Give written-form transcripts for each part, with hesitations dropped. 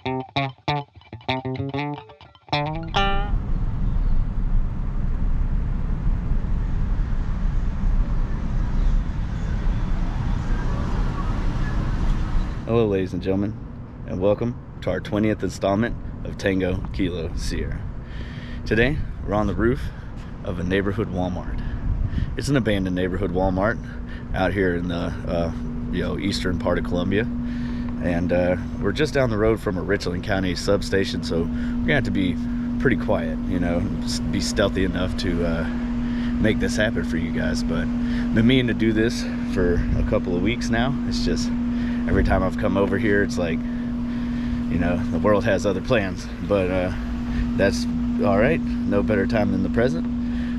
Hello ladies and gentlemen, and welcome to our 20th installment of Tango Kilo Sierra. Today we're on the roof of a neighborhood Walmart. It's an abandoned neighborhood Walmart out here in the eastern part of Columbia, and we're just down the road from a Richland County substation, so we're gonna have to be pretty quiet, be stealthy enough to make this happen for you guys. But been meaning to do this for a couple of weeks now. It's just every time I've come over here, it's like, the world has other plans, but that's all right. No better time than the present.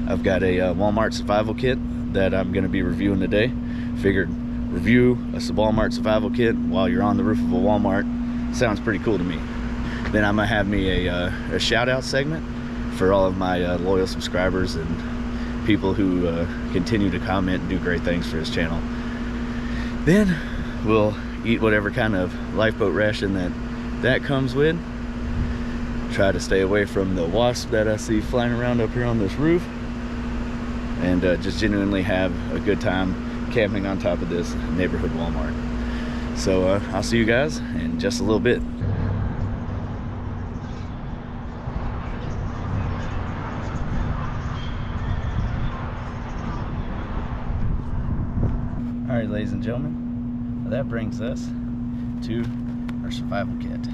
I've got a Walmart survival kit that I'm going to be reviewing today. Figured review a Walmart survival kit while you're on the roof of a Walmart sounds pretty cool to me. Then I'm gonna have me a shout out segment for all of my loyal subscribers and people who continue to comment and do great things for this channel. Then we'll eat whatever kind of lifeboat ration that comes with. Try to stay away from the wasp that I see flying around up here on this roof, and just genuinely have a good time camping on top of this neighborhood Walmart. So I'll see you guys in just a little bit. All right, ladies and gentlemen, that brings us to our survival kit.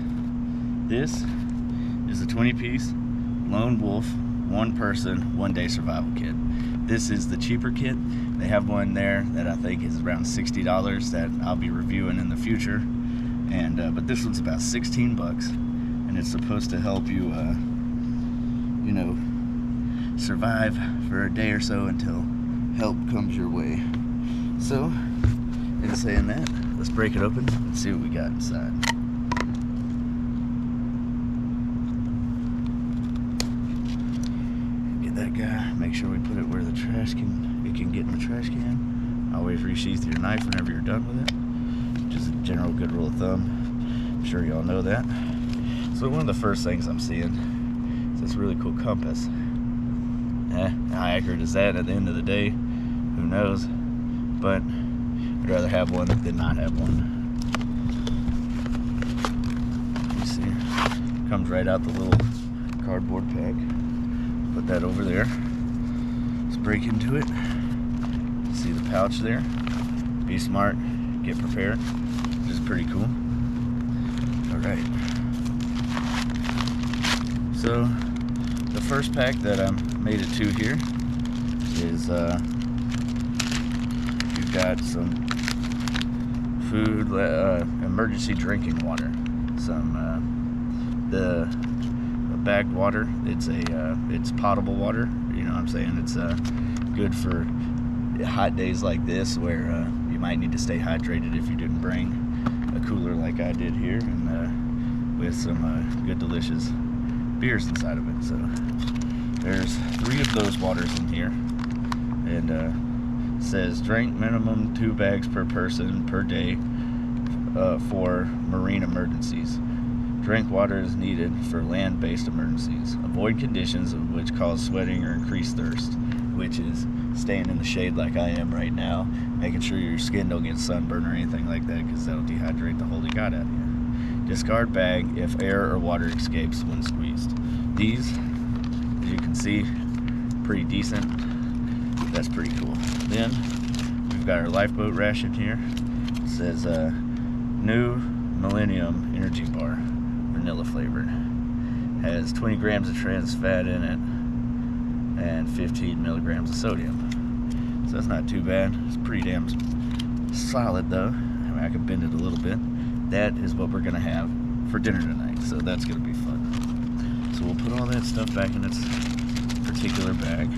This is a 20-piece lone wolf, one person, one day survival kit. This is the cheaper kit. They have one there that I think is around $60 that I'll be reviewing in the future, and but this one's about 16 bucks, and it's supposed to help you survive for a day or so until help comes your way. So in saying that, let's break it open and see what we got inside. Get that guy, make sure we put it where the trash it can get in the trash can. Always resheath your knife whenever you're done with it. Which is a general good rule of thumb. I'm sure y'all know that. So one of the first things I'm seeing is this really cool compass. How accurate is that at the end of the day? Who knows? But I'd rather have one than not have one. You see, comes right out the little cardboard pack. Put that over there. Let's break into it. See the pouch there. Be smart, get prepared, which is pretty cool. All right. So the first pack that I made it to here is you've got some food, emergency drinking water, some the bagged water. It's potable water. You know what I'm saying? It's good for hot days like this where you might need to stay hydrated if you didn't bring a cooler like I did here, and with some good delicious beers inside of it. So there's 3 of those waters in here, and says drink minimum 2 bags per person per day for marine emergencies. Drink water is needed for land-based emergencies. Avoid conditions which cause sweating or increase thirst, which is staying in the shade like I am right now, making sure your skin don't get sunburned or anything like that, because that'll dehydrate the holy god out of you. Discard bag if air or water escapes when squeezed. These, as you can see, pretty decent. That's pretty cool. Then we've got our lifeboat ration here. It says new Millennium Energy Bar, vanilla flavored. Has 20 grams of trans fat in it and 15 milligrams of sodium. So that's not too bad. It's pretty damn solid though. I mean, I can bend it a little bit. That is what we're gonna have for dinner tonight, so that's gonna be fun. So we'll put all that stuff back in its particular bag.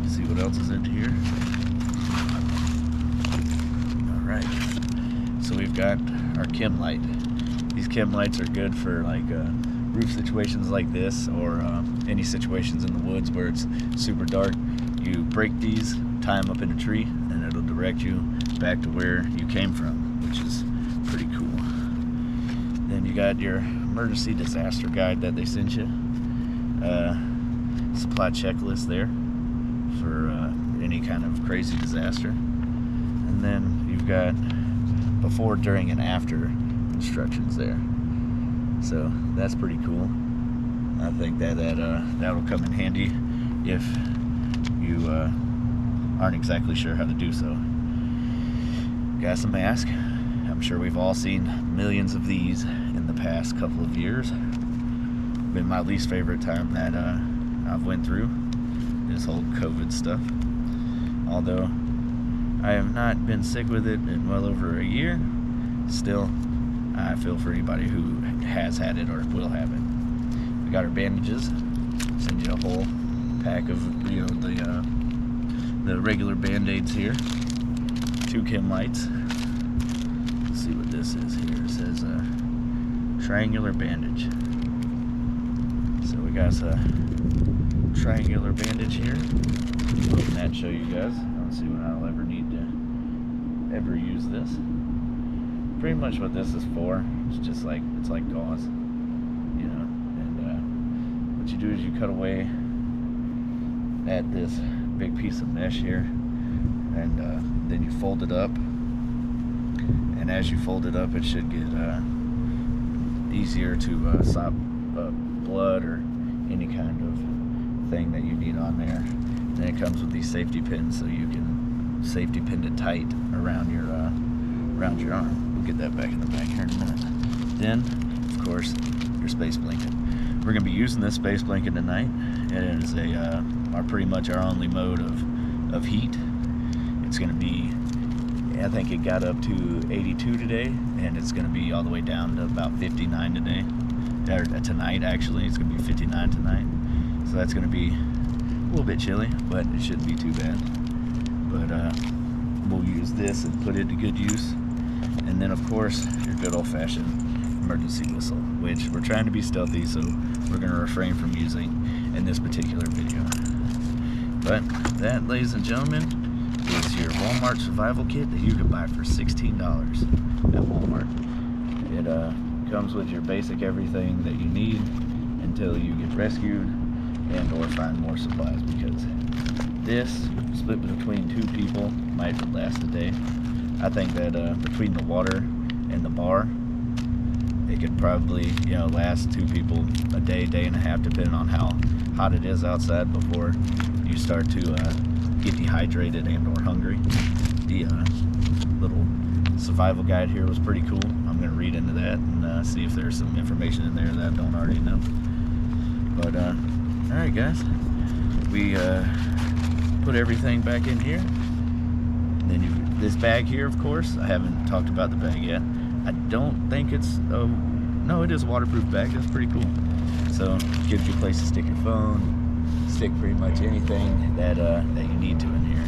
See what else is into here. Alright, so we've got our chem light. These chem lights are good for like roof situations like this, or any situations in the woods where it's super dark. You break these, tie them up in a tree, and it'll direct you back to where you came from, which is pretty cool. Then you got your emergency disaster guide that they sent you. Supply checklist there for any kind of crazy disaster. And then you've got before, during, and after instructions there. So that's pretty cool. I think that'll come in handy if you aren't exactly sure how to do so. Got some mask. I'm sure we've all seen millions of these in the past couple of years. Been my least favorite time that I've went through this whole COVID stuff. Although I have not been sick with it in well over a year, still I feel for anybody who has had it or will have it. We got our bandages. Send you a whole pack of the regular band-aids here. 2 chem lights. Let's see what this is here. It says triangular bandage. So we got a triangular bandage here. Open that and show you guys. I don't see when I'll ever need to ever use this. Pretty much what this is for. It's just like, it's like gauze, you know. And what you do is you cut away at this big piece of mesh here, and then you fold it up. And as you fold it up, it should get easier to stop blood or any kind of thing that you need on there. And then it comes with these safety pins, so you can safety pin it tight around your arm. We'll get that back in the back here in a minute. Then, of course, your space blanket. We're going to be using this space blanket tonight. It is pretty much our only mode of heat. It's going to be, I think it got up to 82 today, and it's going to be all the way down to about 59 today. Or tonight, actually. It's going to be 59 tonight. So that's going to be a little bit chilly, but it shouldn't be too bad. But we'll use this and put it to good use. And then, of course, your good old-fashioned emergency whistle, which we're trying to be stealthy, so we're going to refrain from using in this particular video. But that, ladies and gentlemen, is your Walmart survival kit that you can buy for $16 at Walmart. It comes with your basic everything that you need until you get rescued and or find more supplies, because this, split between 2 people, might last a day. I think that between the water and the bar, it could probably, last 2 people a day, day and a half, depending on how hot it is outside before you start to get dehydrated and or hungry. The little survival guide here was pretty cool. I'm going to read into that and see if there's some information in there that I don't already know. But alright guys, we put everything back in here. Then this bag here, of course, I haven't talked about the bag yet. I don't think it's, no, it is a waterproof bag. That's pretty cool. So it gives you a place to stick your phone, stick pretty much anything that you need to in here,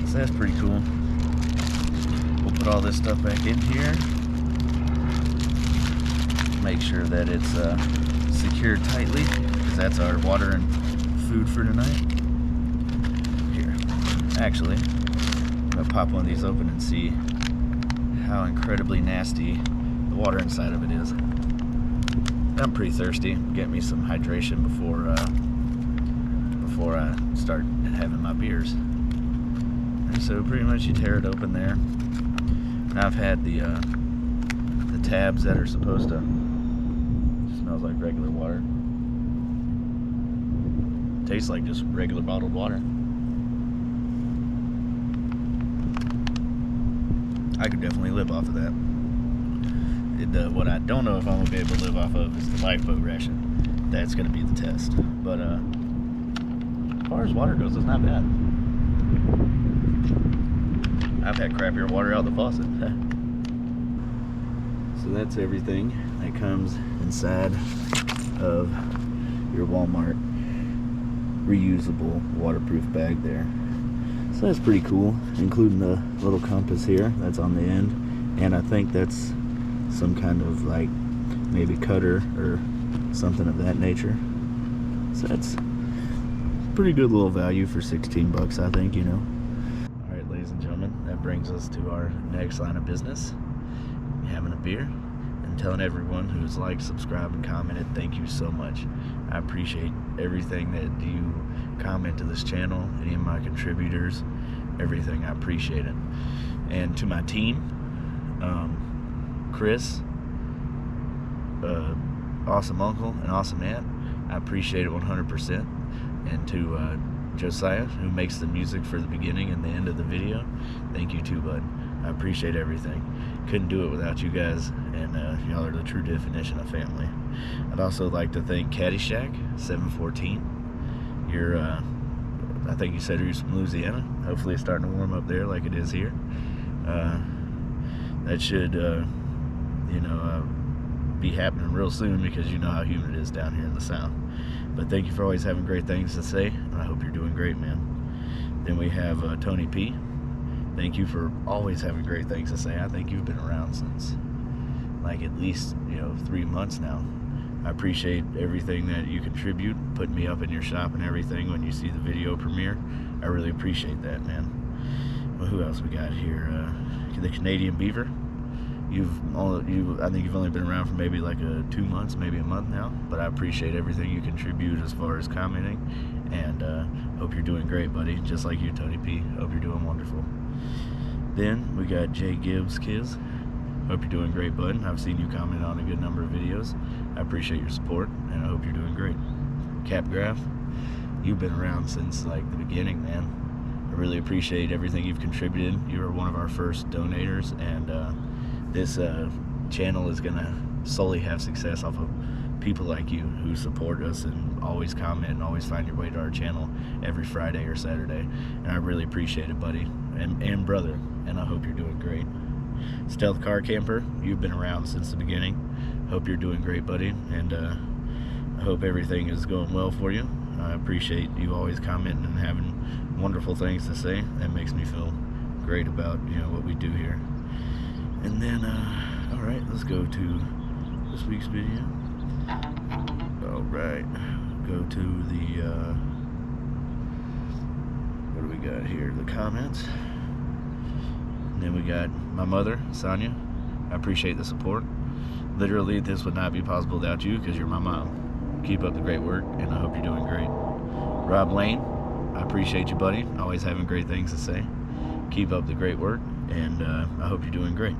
So that's pretty cool. We'll put all this stuff back in here. Make sure that it's secured tightly, because that's our water and food for tonight. Here, actually, I'm gonna pop one of these open and see how incredibly nasty the water inside of it is. I'm pretty thirsty. Get me some hydration before I start having my beers. And so pretty much you tear it open there. And I've had the tabs that are supposed to, smells like regular water. Tastes like just regular bottled water. I could definitely live off of that. What I don't know if I'm gonna be able to live off of is the Lifeboat Ration. That's gonna be the test. But as far as water goes, it's not bad. I've had crappier water out of the faucet. So that's everything that comes inside of your Walmart reusable waterproof bag there. So that's pretty cool, including the little compass here that's on the end, and I think that's some kind of like maybe cutter or something of that nature. So that's pretty good little value for 16 bucks, I think, you know. All right, ladies and gentlemen, that brings us to our next line of business. Having a beer and telling everyone who's liked, subscribed, and commented, thank you so much. I appreciate everything that you comment to this channel, any of my contributors, everything. I appreciate it. And to my team, Chris, awesome uncle and awesome aunt, I appreciate it 100%. And to Josiah, who makes the music for the beginning and the end of the video, thank you too, bud. I appreciate everything. Couldn't do it without you guys, and y'all are the true definition of family. I'd also like to thank Caddyshack 714. You're I think you said you're from Louisiana. Hopefully it's starting to warm up there like it is here. That should be happening real soon, because you know how humid it is down here in the South. But thank you for always having great things to say. I hope you're doing great, man. Then we have Tony P. Thank you for always having great things to say. I think you've been around since like at least 3 months now. I appreciate everything that you contribute, putting me up in your shop and everything when you see the video premiere. I really appreciate that, man. Well, who else we got here? The Canadian Beaver. I think you've only been around for maybe like 2 months, maybe a month now, but I appreciate everything you contribute as far as commenting, and hope you're doing great, buddy. Just like you, Tony P. Hope you're doing wonderful. Then we got Jay Gibbs Kiz. Hope you're doing great, bud. I've seen you comment on a good number of videos. I appreciate your support, and I hope you're doing great. Cap Graph, you've been around since like the beginning, man. I really appreciate everything you've contributed. You were one of our first donators, and this channel is gonna solely have success off of people like you who support us and always comment and always find your way to our channel every Friday or Saturday. And I really appreciate it, buddy and brother, and I hope you're doing great. Stealth Car Camper, you've been around since the beginning. Hope you're doing great, buddy, and I hope everything is going well for you. I appreciate you always commenting and having wonderful things to say. That makes me feel great about what we do here. And then all right, let's go to this week's video. All right, go to the what do we got here? The comments. And then we got my mother, Sonia. I appreciate the support. Literally, this would not be possible without you, because you're my mom. Keep up the great work, and I hope you're doing great. Rob Lane, I appreciate you, buddy. Always having great things to say. Keep up the great work, and I hope you're doing great.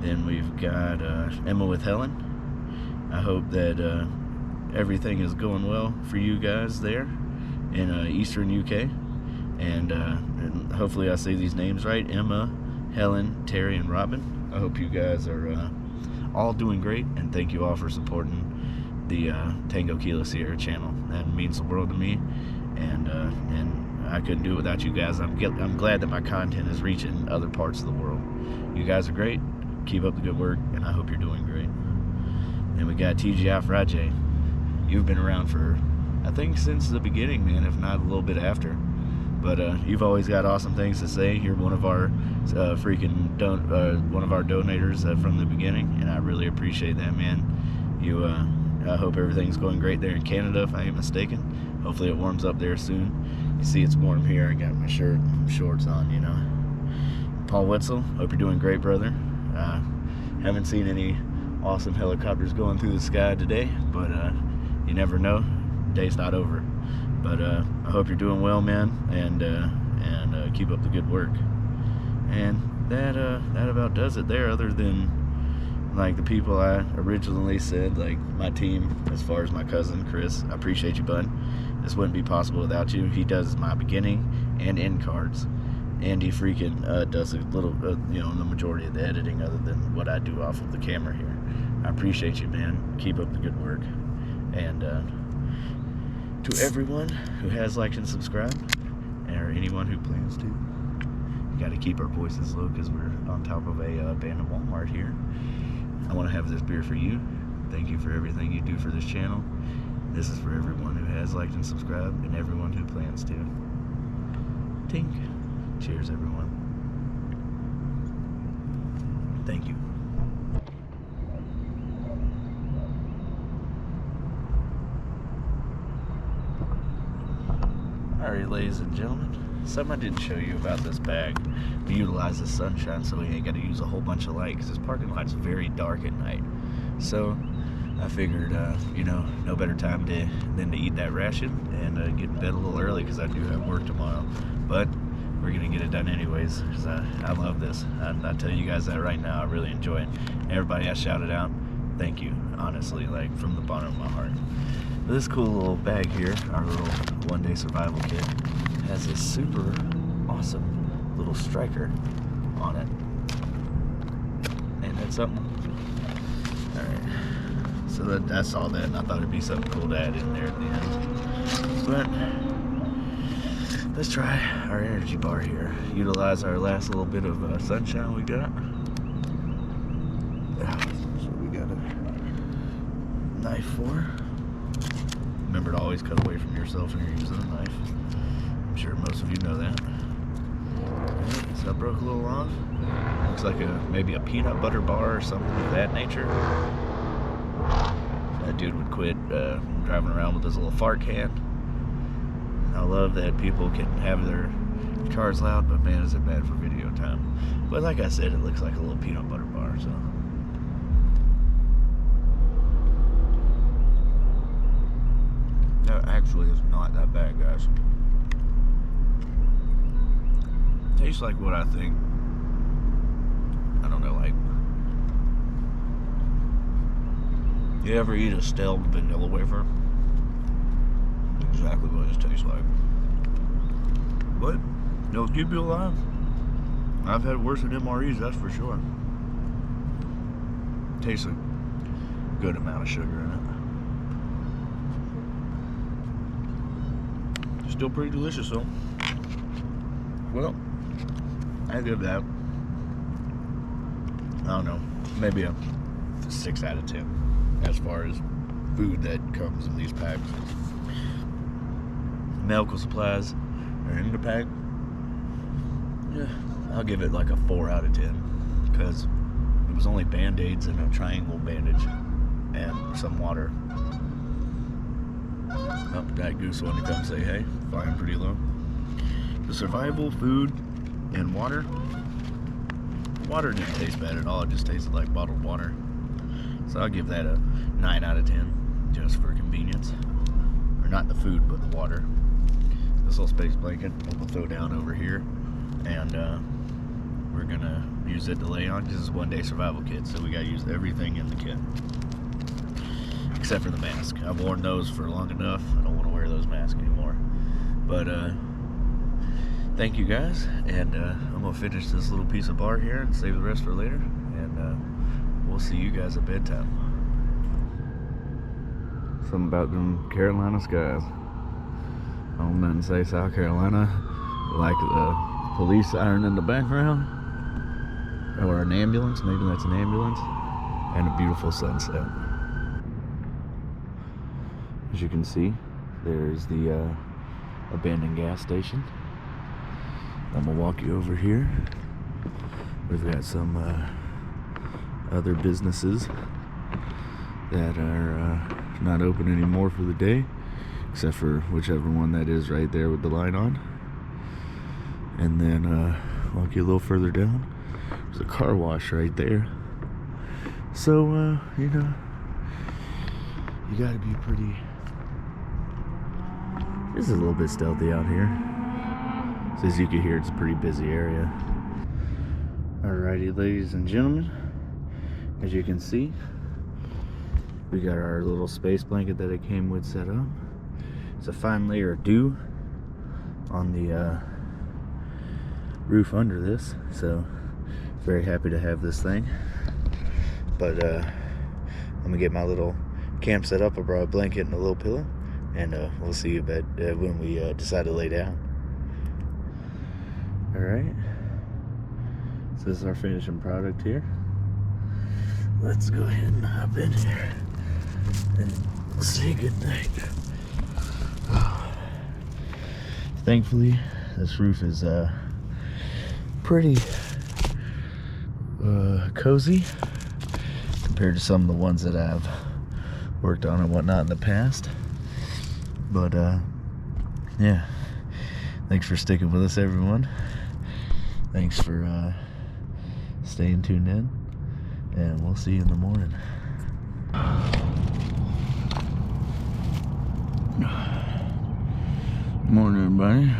Then we've got Emma with Helen. I hope that everything is going well for you guys there in Eastern UK. And hopefully I say these names right. Emma, Helen, Terry, and Robin. I hope you guys are all doing great, and thank you all for supporting the Tango Kilo Sierra channel. That means the world to me, and I couldn't do it without you guys. I'm glad that my content is reaching other parts of the world. You guys are great. Keep up the good work, and I hope you're doing great. Then we got TGI Friday. You've been around for, I think, since the beginning, man, if not a little bit after. But you've always got awesome things to say. You're one of our one of our donators from the beginning, and I really appreciate that, man. I hope everything's going great there in Canada, if I ain't mistaken. Hopefully it warms up there soon. You see it's warm here. I got my shirt and shorts on, Paul Wetzel, hope you're doing great, brother. Haven't seen any awesome helicopters going through the sky today, but you never know. Day's not over. But I hope you're doing well, man, and keep up the good work. And that about does it there, other than like the people I originally said, like my team, as far as my cousin Chris. I appreciate you, bud. This wouldn't be possible without you. He does my beginning and end cards, and he freaking does a little the majority of the editing, other than what I do off of the camera here. I appreciate you, man. Keep up the good work. And to everyone who has liked and subscribed, or anyone who plans to, you got to keep our voices low, because we're on top of a abandoned Walmart here. I want to have this beer for you. Thank you for everything you do for this channel. This is for everyone who has liked and subscribed, and everyone who plans to. Tink. Cheers, everyone. Thank you. ladies and gentlemen, something I didn't show you about this bag. We utilize the sunshine so we ain't got to use a whole bunch of light because this parking lot's very dark at night. So I figured, you know, no better time than to eat that ration and get in bed a little early because I do have work tomorrow. But we're going to get it done anyways because I love this. I tell you guys that right now, I really enjoy it. Everybody I shouted out, thank you, honestly, like from the bottom of my heart. But this cool little bag here, our little one-day survival kit, has this super awesome little striker on it. Ain't that something? Alright, so I saw that and I thought it'd be something cool to add in there at the end. But let's try our energy bar here. Utilize our last little bit of sunshine we got. So we got a knife for. Remember to always cut away from yourself when you're using a knife. I'm sure most of you know that. Right, so I broke a little off. Looks like maybe a peanut butter bar or something of that nature. That dude would quit driving around with his little fart can. I love that people can have their cars loud, but man, is it bad for video time. But like I said, it looks like a little peanut butter bar, so. That actually is not that bad, guys. Tastes like what I think. I don't know, like. You ever eat a stale vanilla wafer? Exactly what it tastes like. But it'll keep you alive. I've had worse than MREs, that's for sure. Tastes a good amount of sugar in it. Still pretty delicious though. Well, I give that, I don't know, maybe a 6 out of 10 as far as food that comes in these packs. Medical supplies are in the pack. Yeah, I'll give it like a 4 out of 10 because it was only Band-Aids and a triangle bandage and some water. Oh, that goose wanted to come say hey, flying pretty low. The survival, food, and water. Water didn't taste bad at all, it just tasted like bottled water. So I'll give that a 9 out of 10 just for convenience. Or not the food, but the water. This little space blanket we'll throw down over here, and we're gonna use it to lay on because it's a one-day survival kit, so we gotta use everything in the kit except for the mask. I've worn those for long enough. I don't want to wear those masks anymore. But thank you guys, and I'm gonna finish this little piece of bar here and save the rest for later, and we'll see you guys at bedtime. Something about them Carolina skies. I don't know, nothing say South Carolina, like the police siren in the background, or an ambulance, maybe that's an ambulance, and a beautiful sunset. As you can see, there's the abandoned gas station. I'm gonna walk you over here. We've got some other businesses that are not open anymore for the day, except for whichever one that is right there with the light on. And then walk you a little further down. There's a car wash right there. So, you know, you gotta be pretty. This is a little bit stealthy out here. So as you can hear, it's a pretty busy area. Alrighty, ladies and gentlemen, as you can see, we got our little space blanket that it came with set up. It's a fine layer of dew on the roof under this, so very happy to have this thing. But I'm gonna get my little camp set up. I brought a blanket and a little pillow, and we'll see you about when we decide to lay down. Alright, so this is our finishing product here. Let's go ahead and hop in here and say goodnight. Thankfully, this roof is pretty cozy compared to some of the ones that I've worked on and whatnot in the past. But yeah, Thanks for sticking with us, everyone. Thanks for staying tuned in, and we'll see you in the morning. Morning, everybody.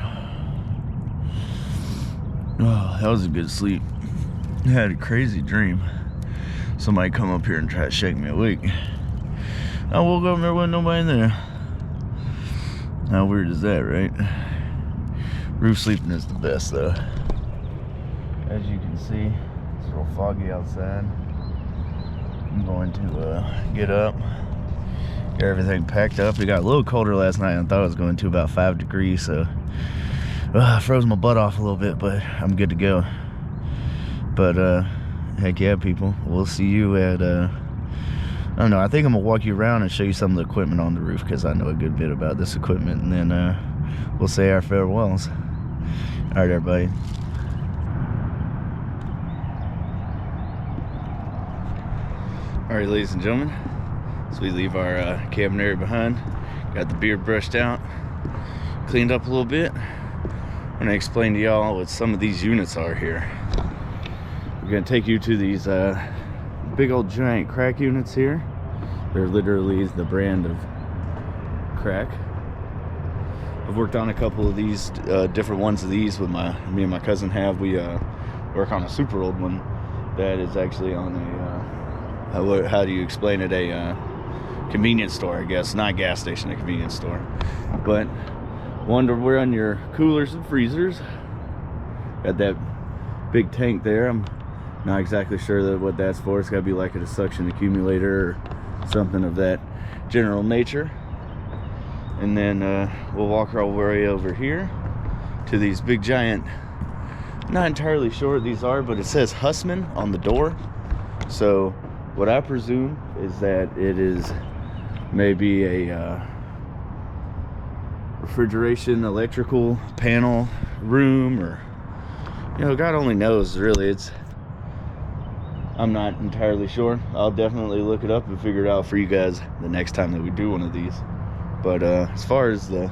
Oh, that was a good sleep. I had a crazy dream. Somebody come up here and try to shake me awake. I woke up and there wasn't nobody in there. How weird is that, right? Roof sleeping is the best, though. As you can see, it's a little foggy outside. I'm going to get up, get everything packed up. It got a little colder last night, and I thought it was going to about 5 degrees, so I froze my butt off a little bit, but I'm good to go. But heck yeah, people, we'll see you at I don't know, I think I'm gonna walk you around and show you some of the equipment on the roof, because I know a good bit about this equipment, and then we'll say our farewells. All right, everybody. All right, ladies and gentlemen, so we leave our cabin area behind. Got the beard brushed out, cleaned up a little bit. I'm gonna explain to y'all what some of these units are here. We're gonna take you to these big old giant crack units here. They're literally the brand of crack. I've worked on a couple of these different ones of these with me and my cousin have. We work on a super old one that is actually on a how do you explain it, a convenience store, I guess. Not a gas station, a convenience store. But one to run your coolers and freezers. Got that big tank there. I'm not exactly sure what that's for. It's got to be like a suction accumulator or something of that general nature. And then we'll walk our way over here to these big giant, not entirely sure what these are, but it says Hussman on the door. So what I presume is that it is maybe a refrigeration electrical panel room, or God only knows, really. I'm not entirely sure. I'll definitely look it up and figure it out for you guys the next time that we do one of these. But as far as the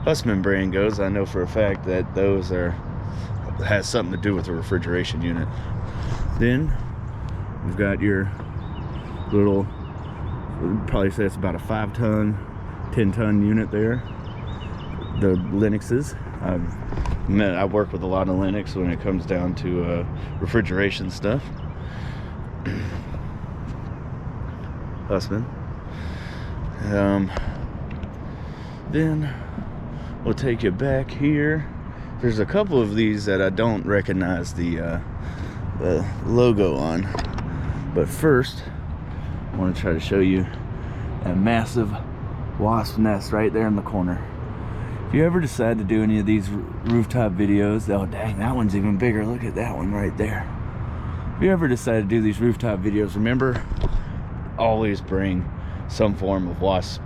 Hussman brand goes, I know for a fact that those has something to do with the refrigeration unit. Then we've got your little, probably say it's about a 5-ton, 10-ton unit there. The Linuxes. I work with a lot of Linux when it comes down to refrigeration stuff. Hussman. Then we'll take you back here. There's a couple of these that I don't recognize the logo on, but first I want to try to show you a massive Wasp Nest right there in the corner. If you ever decide to do any of these rooftop videos, oh dang, that one's even bigger. Look at that one right there. If you ever decide to do these rooftop videos, remember, always bring some form of wasp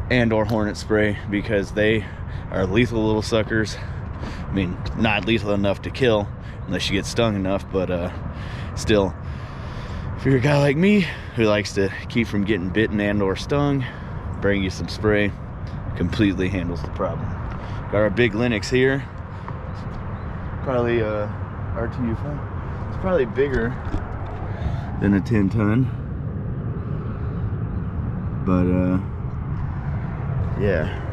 and or hornet spray, because they are lethal little suckers. I mean, not lethal enough to kill unless you get stung enough, but still, if you're a guy like me who likes to keep from getting bitten and or stung, bring you some spray. Completely handles the problem. Got our big Linux here. Probably RTU5. It's probably bigger than a 10-ton, but yeah,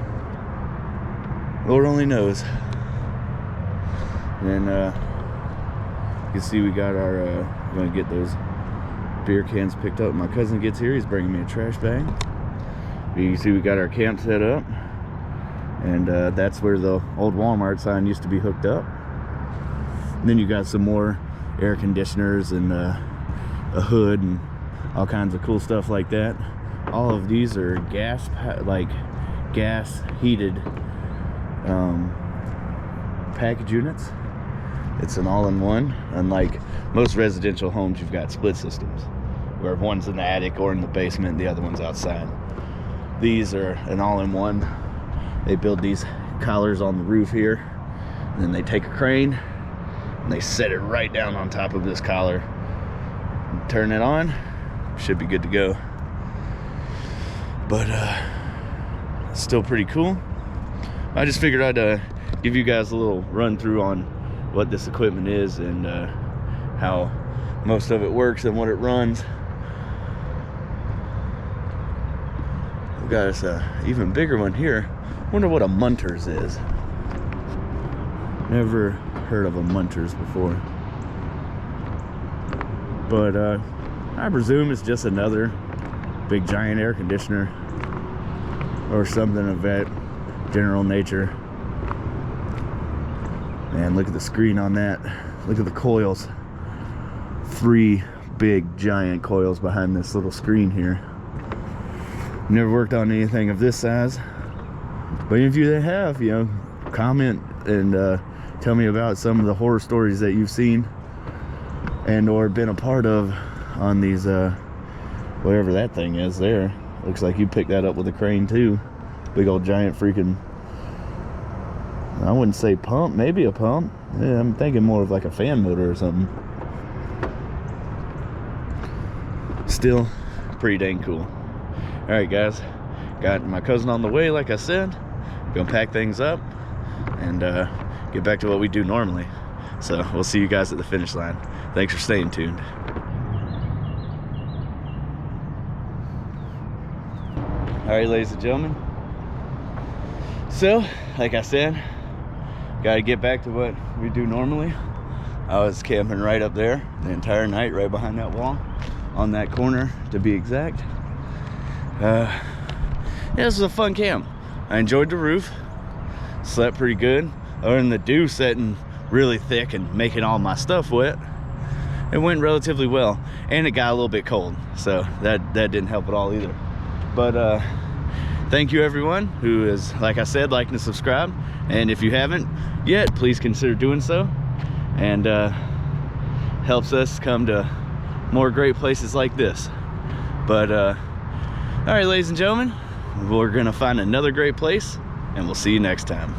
Lord only knows. And you can see we got our we're gonna get those beer cans picked up. My cousin gets here, he's bringing me a trash bag. You can see we got our camp set up, and that's where the old Walmart sign used to be hooked up. And then you got some more air conditioners and a hood and all kinds of cool stuff like that. All of these are gas heated package units. It's an all-in-one. Unlike most residential homes, you've got split systems where one's in the attic or in the basement and the other one's outside. These are an all-in-one. They build these collars on the roof here, and then they take a crane and they set it right down on top of this collar, turn it on, should be good to go. But still pretty cool. I just figured I'd give you guys a little run through on what this equipment is and how most of it works and what it runs. We got us a even bigger one here. Wonder what a Munters is. Never heard of a Munters before. But I presume it's just another big giant air conditioner or something of that general nature. Man, look at the screen on that. Look at the coils. 3 big giant coils behind this little screen here. Never worked on anything of this size, but if you have, you know, comment and tell me about some of the horror stories that you've seen and or been a part of on these whatever that thing is there. Looks like you picked that up with a crane too. Big old giant freaking, I wouldn't say pump, maybe a pump. Yeah, I'm thinking more of like a fan motor or something. Still pretty dang cool. All right, guys, got my cousin on the way, like I said. Gonna pack things up and get back to what we do normally. So we'll see you guys at the finish line. Thanks for staying tuned. All right, ladies and gentlemen. So, like I said, gotta get back to what we do normally. I was camping right up there the entire night, right behind that wall, on that corner to be exact. Yeah, this was a fun camp. I enjoyed the roof, slept pretty good. Other than the dew setting really thick and making all my stuff wet, it went relatively well. And it got a little bit cold, so that didn't help at all either. But thank you everyone who is, like I said, liking and subscribe. And if you haven't yet, please consider doing so. And helps us come to more great places like this. But all right, ladies and gentlemen, we're gonna find another great place, and we'll see you next time.